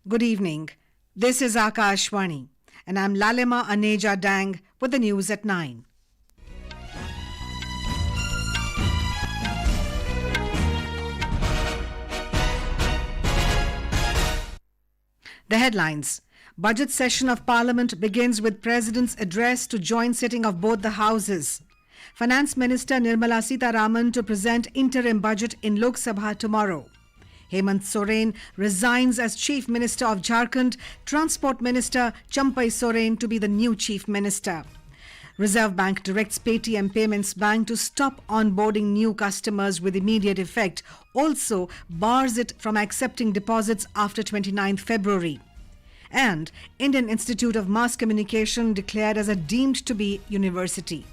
Good evening. This is Akashwani, and I'm Lalema Aneja Dang with the news at 9. The headlines. Budget session of Parliament begins with President's address to joint sitting of both the houses. Finance Minister Nirmala Sitharaman to present interim budget in Lok Sabha tomorrow. Hemant Soren resigns as Chief Minister of Jharkhand, Transport Minister Champai Soren to be the new Chief Minister. Reserve Bank directs Paytm Payments Bank to stop onboarding new customers with immediate effect, also bars it from accepting deposits after 29th February. And Indian Institute of Mass Communication declared as a deemed to be university.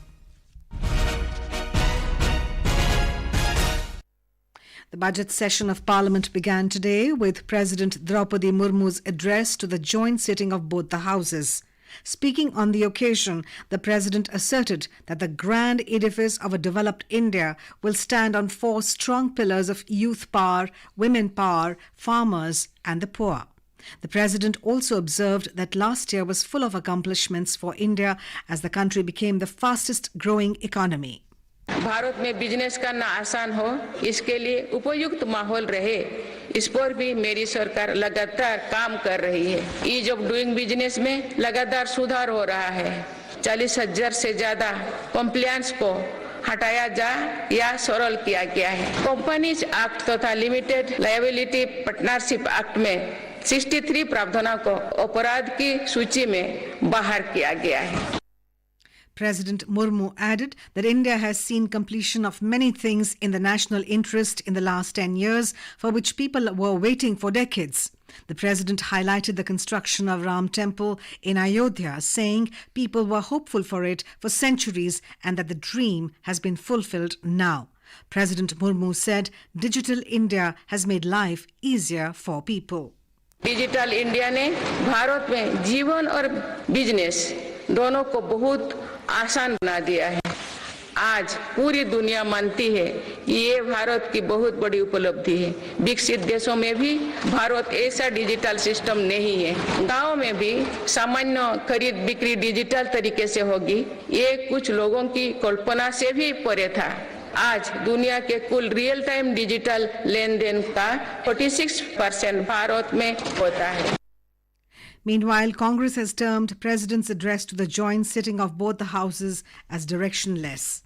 The budget session of Parliament began today with President Draupadi Murmu's address to the joint sitting of both the houses. Speaking on the occasion, the President asserted that the grand edifice of a developed India will stand on four strong pillars of youth power, women power, farmers and the poor. The President also observed that last year was full of accomplishments for India as the country became the fastest growing economy. Bharat में business करना आसान हो, इसके लिए उपयुक्त माहौल रहे, इस पर भी मेरी सरकार लगातार काम कर रही है। ईज ऑफ डूइंग बिजनेस में लगातार सुधार हो रहा है। 40,000 से ज्यादा कंप्लायंस को हटाया जा या सरल किया गया है। कंपनीज एक्ट तथा लिमिटेड लायबिलिटी पार्टनरशिप एक्ट में 63 प्रावधानों को अपराध की सूची में बाहर किया गया है। President Murmu added that India has seen completion of many things in the national interest in the last 10 years for which people were waiting for decades. The President highlighted the construction of Ram Temple in Ayodhya, saying people were hopeful for it for centuries and that the dream has been fulfilled now. President Murmu said Digital India has made life easier for people. Digital India ने भारत में जीवन और business दोनों को बहुत आसान बना दिया है। आज पूरी दुनिया मानती है ये भारत की बहुत बड़ी उपलब्धि है। विकसित देशों में भी भारत ऐसा डिजिटल सिस्टम नहीं है। गांव में भी सामान्य खरीद बिक्री डिजिटल तरीके से होगी, ये कुछ लोगों की कल्पना से भी परे था। आज दुनिया के कुल रियल टाइम डिजिटल लेन देन का 46% भारत में होता है। Meanwhile, Congress has termed President's address to the joint sitting of both the houses as directionless.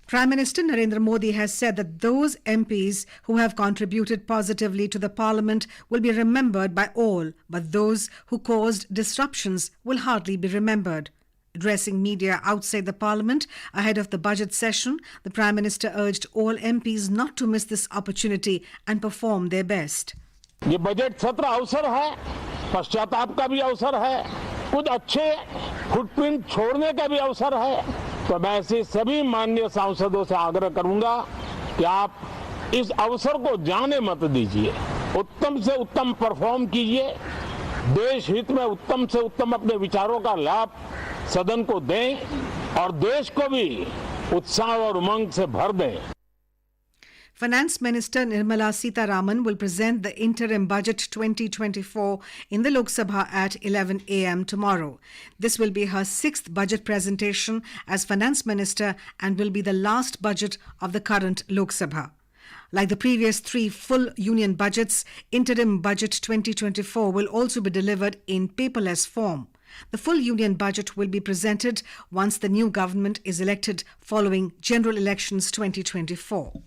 Prime Minister Narendra Modi has said that those MPs who have contributed positively to the Parliament will be remembered by all, but those who caused disruptions will hardly be remembered. Addressing media outside the Parliament ahead of the budget session, the Prime Minister urged all MPs not to miss this opportunity and perform their best. ये budget सत्र अवसर है, पश्चाताप का भी अवसर है, कुछ अच्छे फुटप्रिंट छोड़ने का भी अवसर है। तो मैं ऐसे सभी माननीय सांसदों से आग्रह करूंगा कि आप इस अवसर को जाने मत दीजिए, उत्तम से उत्तम परफॉर्म कीजिए, देश हित में उत्तम से उत्तम अपने विचारों का लाभ सदन को दें और देश को भी उत्साह और उमंग से भर दें। Finance Minister Nirmala Sitharaman will present the interim budget 2024 in the Lok Sabha at 11 a.m. tomorrow. This will be her 6th budget presentation as Finance Minister and will be the last budget of the current Lok Sabha. Like the previous 3 full union budgets, interim budget 2024 will also be delivered in paperless form. The full union budget will be presented once the new government is elected following general elections 2024.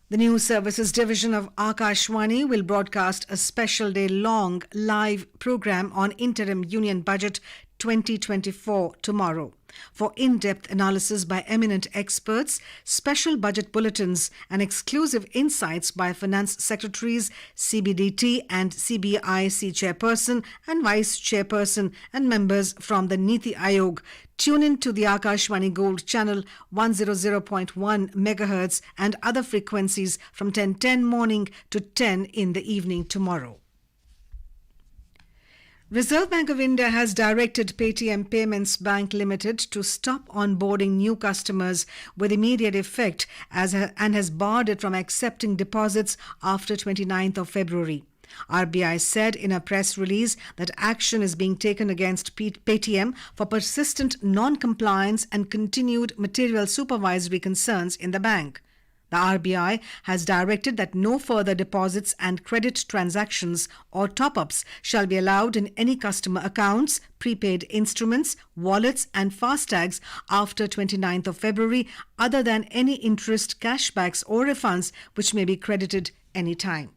The News Services Division of Akashwani will broadcast a special day-long live program on Interim Union Budget 2024 tomorrow. For in-depth analysis by eminent experts, special budget bulletins and exclusive insights by Finance Secretaries, CBDT and CBIC Chairperson and Vice Chairperson and members from the Niti Aayog, tune in to the Akashwani Gold channel 100.1 MHz and other frequencies from 10:10 morning to 10 in the evening tomorrow. Reserve Bank of India has directed Paytm Payments Bank Limited to stop onboarding new customers with immediate effect and has barred it from accepting deposits after 29th of February. RBI said in a press release that action is being taken against Paytm for persistent non-compliance and continued material supervisory concerns in the bank. The RBI has directed that no further deposits and credit transactions or top-ups shall be allowed in any customer accounts, prepaid instruments, wallets and FASTags after 29th of February other than any interest, cashbacks or refunds which may be credited any time.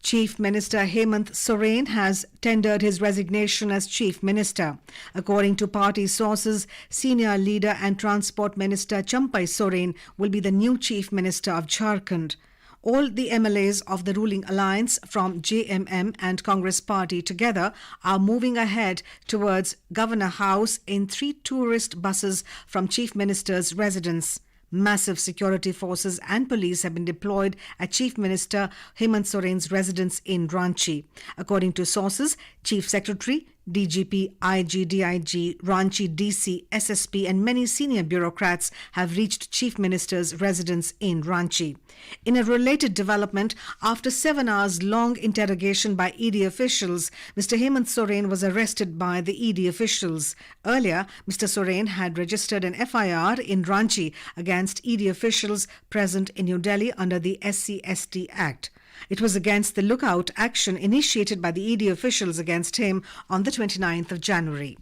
Chief Minister Hemant Soren has tendered his resignation as Chief Minister. According to party sources, Senior Leader and Transport Minister Champai Soren will be the new Chief Minister of Jharkhand. All the MLAs of the ruling alliance from JMM and Congress Party together are moving ahead towards Governor House in 3 tourist buses from Chief Minister's residence. Massive security forces and police have been deployed at Chief Minister Hemant Soren's residence in Ranchi. According to sources, Chief Secretary, DGP, IGDIG, Ranchi DC, SSP and many senior bureaucrats have reached Chief Minister's residence in Ranchi. In a related development, after 7 hours long interrogation by ED officials, Mr. Hemant Soren was arrested by the ED officials. Earlier, Mr. Soren had registered an FIR in Ranchi against ED officials present in New Delhi under the SC/ST Act. It was against the lookout action initiated by the ED officials against him on the 29th of January.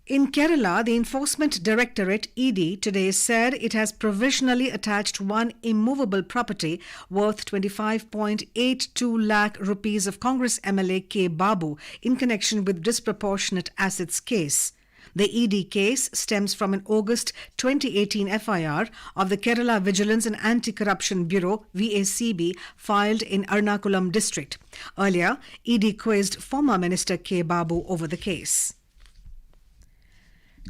In Kerala, the Enforcement Directorate ED today said it has provisionally attached one immovable property worth 25.82 lakh rupees of Congress MLA K. Babu in connection with disproportionate assets case. The ED case stems from an August 2018 FIR of the Kerala Vigilance and Anti-Corruption Bureau VACB filed in Ernakulam district. Earlier, ED quizzed former Minister K. Babu over the case.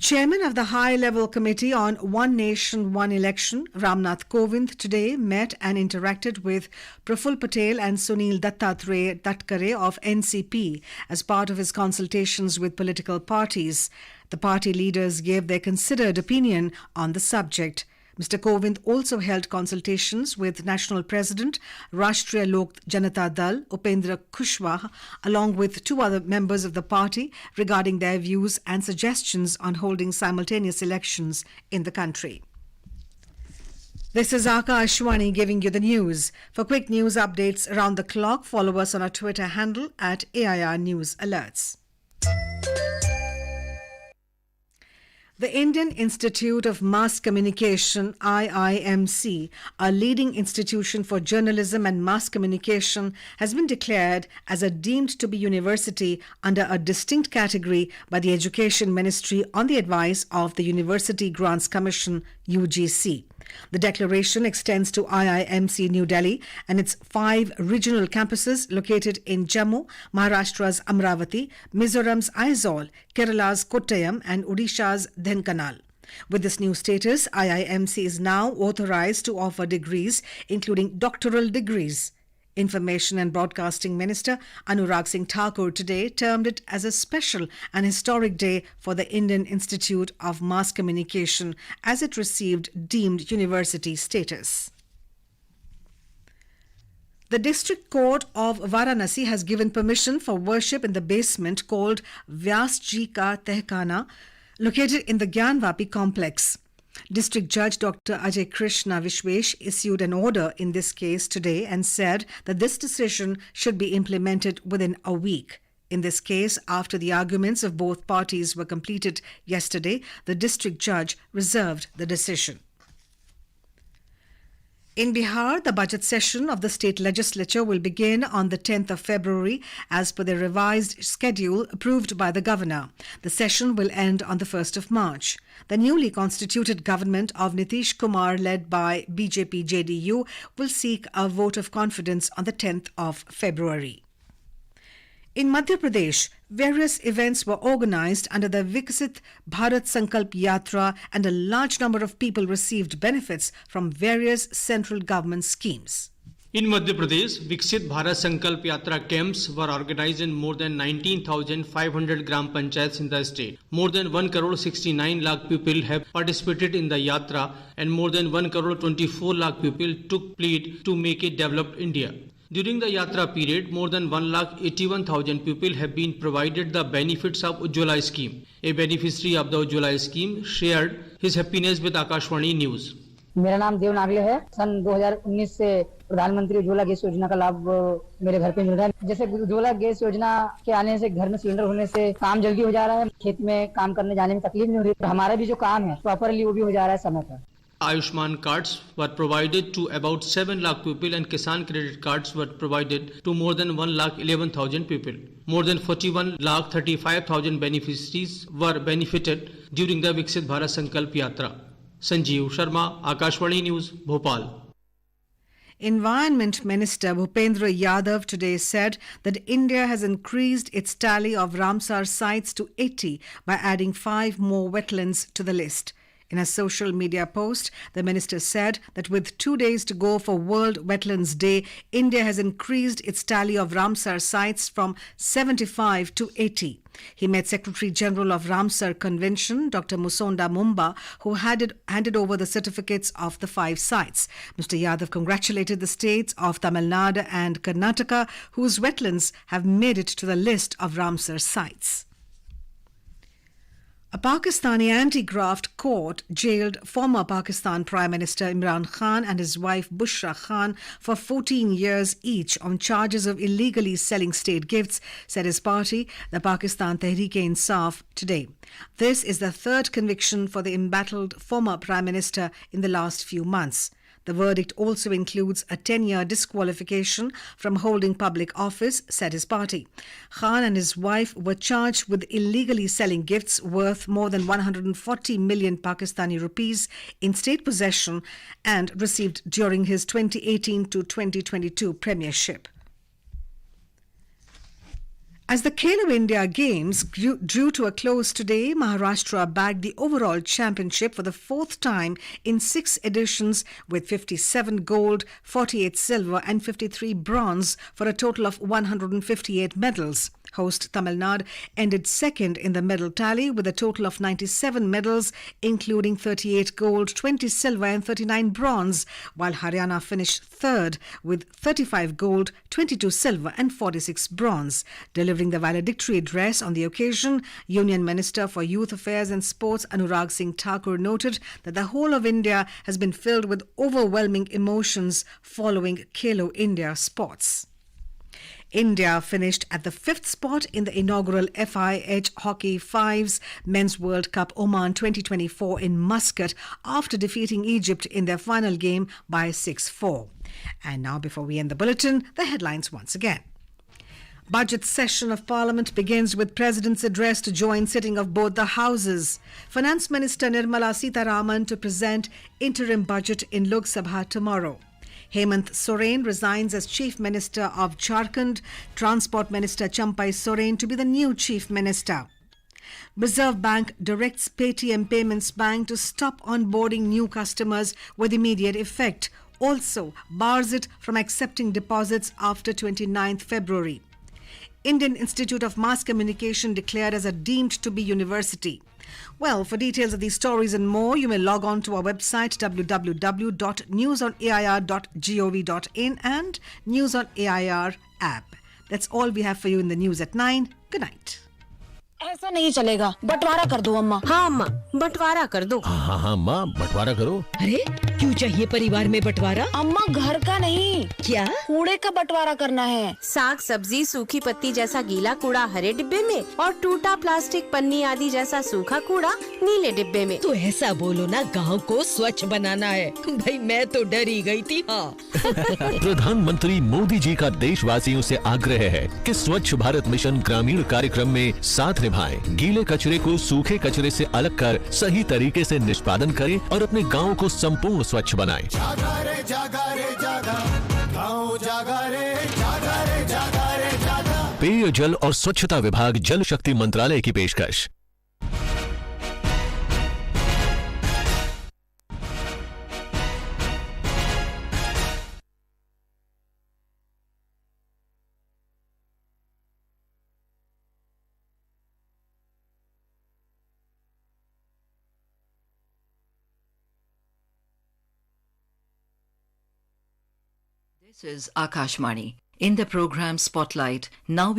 Chairman of the High-Level Committee on One Nation, One Election, Ramnath Kovind, today met and interacted with Praful Patel and Sunil Dattatreya Tatkare of NCP as part of his consultations with political parties. The party leaders gave their considered opinion on the subject. Mr. Kovind also held consultations with National President, Rashtriya Lok Janata Dal, Upendra Kushwaha, along with 2 other members of the party regarding their views and suggestions on holding simultaneous elections in the country. This is Akashwani giving you the news. For quick news updates around the clock, follow us on our Twitter handle at AIR News Alerts. The Indian Institute of Mass Communication, IIMC, a leading institution for journalism and mass communication, has been declared as a deemed to be university under a distinct category by the Education Ministry on the advice of the University Grants Commission, UGC. The declaration extends to IIMC New Delhi and its 5 regional campuses located in Jammu, Maharashtra's Amravati, Mizoram's Aizawl, Kerala's Kottayam and Odisha's Dhenkanal. With this new status, IIMC is now authorized to offer degrees, including doctoral degrees. Information and Broadcasting Minister Anurag Singh Thakur today termed it as a special and historic day for the Indian Institute of Mass Communication as it received deemed university status. The District Court of Varanasi has given permission for worship in the basement called Vyas Ji Ka Tehkana, located in the Gyanvapi complex. District Judge Dr. Ajay Krishna Vishwesh issued an order in this case today and said that this decision should be implemented within a week. In this case, after the arguments of both parties were completed yesterday, the district judge reserved the decision. In Bihar, the budget session of the state legislature will begin on the 10th of February as per the revised schedule approved by the governor. The session will end on the 1st of March. The newly constituted government of Nitish Kumar, led by BJP-JDU, will seek a vote of confidence on the 10th of February. In Madhya Pradesh, various events were organized under the Viksit Bharat Sankalp Yatra and a large number of people received benefits from various central government schemes. In Madhya Pradesh, Viksit Bharat Sankalp Yatra camps were organized in more than 19,500 gram panchayats in the state. More than 1 crore 69 lakh people have participated in the yatra and more than 1 crore 24 lakh people took plead to make a developed India. During the yatra period, more than 1,81,000 people have been provided the benefits of Ujjwala scheme. A beneficiary of the Ujjwala scheme shared his happiness with Akashvani News. मेरा नाम देव नागले है। सन 2019 से प्रधानमंत्री Ujjwala gas योजना का लाभ मेरे घर पे मिल रहा है। जैसे उज्ज्वला गैस योजना के आने से घर में सिलेंडर होने से काम जल्दी हो जा रहा है, खेत में काम करने जाने में तकलीफ नहीं हो रही है। हमारा भी जो काम है प्रॉपरली वो भी हो जा रहा है समय पर। Ayushman cards were provided to about 7 lakh people and Kisan credit cards were provided to more than 1,11,000 people. More than 41,35,000 beneficiaries were benefited during the Viksit Bharat Sankalp Yatra. Sanjeev Sharma, Akashvani News, Bhopal. Environment Minister Bhupendra Yadav today said that India has increased its tally of Ramsar sites to 80 by adding 5 more wetlands to the list. In a social media post, the minister said that with 2 days to go for World Wetlands Day, India has increased its tally of Ramsar sites from 75 to 80. He met Secretary General of Ramsar Convention, Dr. Musonda Mumba, who handed over the certificates of the 5 sites. Mr. Yadav congratulated the states of Tamil Nadu and Karnataka, whose wetlands have made it to the list of Ramsar sites. A Pakistani anti-graft court jailed former Pakistan Prime Minister Imran Khan and his wife Bushra Khan for 14 years each on charges of illegally selling state gifts, said his party, the Pakistan Tehreek-e-Insaf, today. This is the third conviction for the embattled former Prime Minister in the last few months. The verdict also includes a 10-year disqualification from holding public office, said his party. Khan and his wife were charged with illegally selling gifts worth more than 140 million Pakistani rupees in state possession and received during his 2018 to 2022 premiership. As the Khelo India Games drew to a close today, Maharashtra bagged the overall championship for the 4th time in 6 editions with 57 gold, 48 silver and 53 bronze for a total of 158 medals. Host Tamil Nadu ended second in the medal tally with a total of 97 medals, including 38 gold, 20 silver and 39 bronze, while Haryana finished third with 35 gold, 22 silver and 46 bronze. Delivering the valedictory address on the occasion, Union Minister for Youth Affairs and Sports Anurag Singh Thakur noted that the whole of India has been filled with overwhelming emotions following Khelo India sports. India finished at the 5th spot in the inaugural FIH Hockey Fives Men's World Cup Oman 2024 in Muscat after defeating Egypt in their final game by 6-4. And now, before we end the bulletin, the headlines once again. Budget session of Parliament begins with President's address to joint sitting of both the houses. Finance Minister Nirmala Sitharaman to present interim budget in Lok Sabha tomorrow. Hemant Soren resigns as Chief Minister of Jharkhand, Transport Minister Champai Soren to be the new Chief Minister. Reserve Bank directs Paytm Payments Bank to stop onboarding new customers with immediate effect. Also bars it from accepting deposits after 29th February. Indian Institute of Mass Communication declared as a deemed to be university. Well, for details of these stories and more, you may log on to our website www.newsonair.gov.in and News on AIR app. That's all we have for you in the news at 9. Good night. ऐसा नहीं चलेगा, बंटवारा कर दो अम्मा। हाँ अम्मा, बंटवारा कर दो। हाँ हाँ अम्मा, बंटवारा करो। अरे क्यों चाहिए परिवार में बंटवारा? अम्मा घर का नहीं, क्या कूड़े का बंटवारा करना है। साग सब्जी सूखी पत्ती जैसा गीला कूड़ा हरे डिब्बे में और टूटा प्लास्टिक पन्नी आदि जैसा सूखा कूड़ा नीले डिब्बे में। तो ऐसा बोलो ना, गांव को स्वच्छ बनाना है। भाई मैं तो डर ही गई थी। हाँ प्रधानमंत्री मोदी जी का देशवासियों से आग्रह है कि स्वच्छ भारत मिशन ग्रामीण कार्यक्रम में साथ निभाएं। गीले कचरे को सूखे कचरे से अलग कर सही तरीके से निष्पादन करें और अपने गांव को संपूर्ण स्वच्छ बनाएं। जागा रे जागा रे जागा, गाँव जागा रे जागा रे जागा रे जागा। पेयजल और स्वच्छता विभाग जल शक्ति मंत्रालय की पेशकश। This is Akashvani. In the program Spotlight, now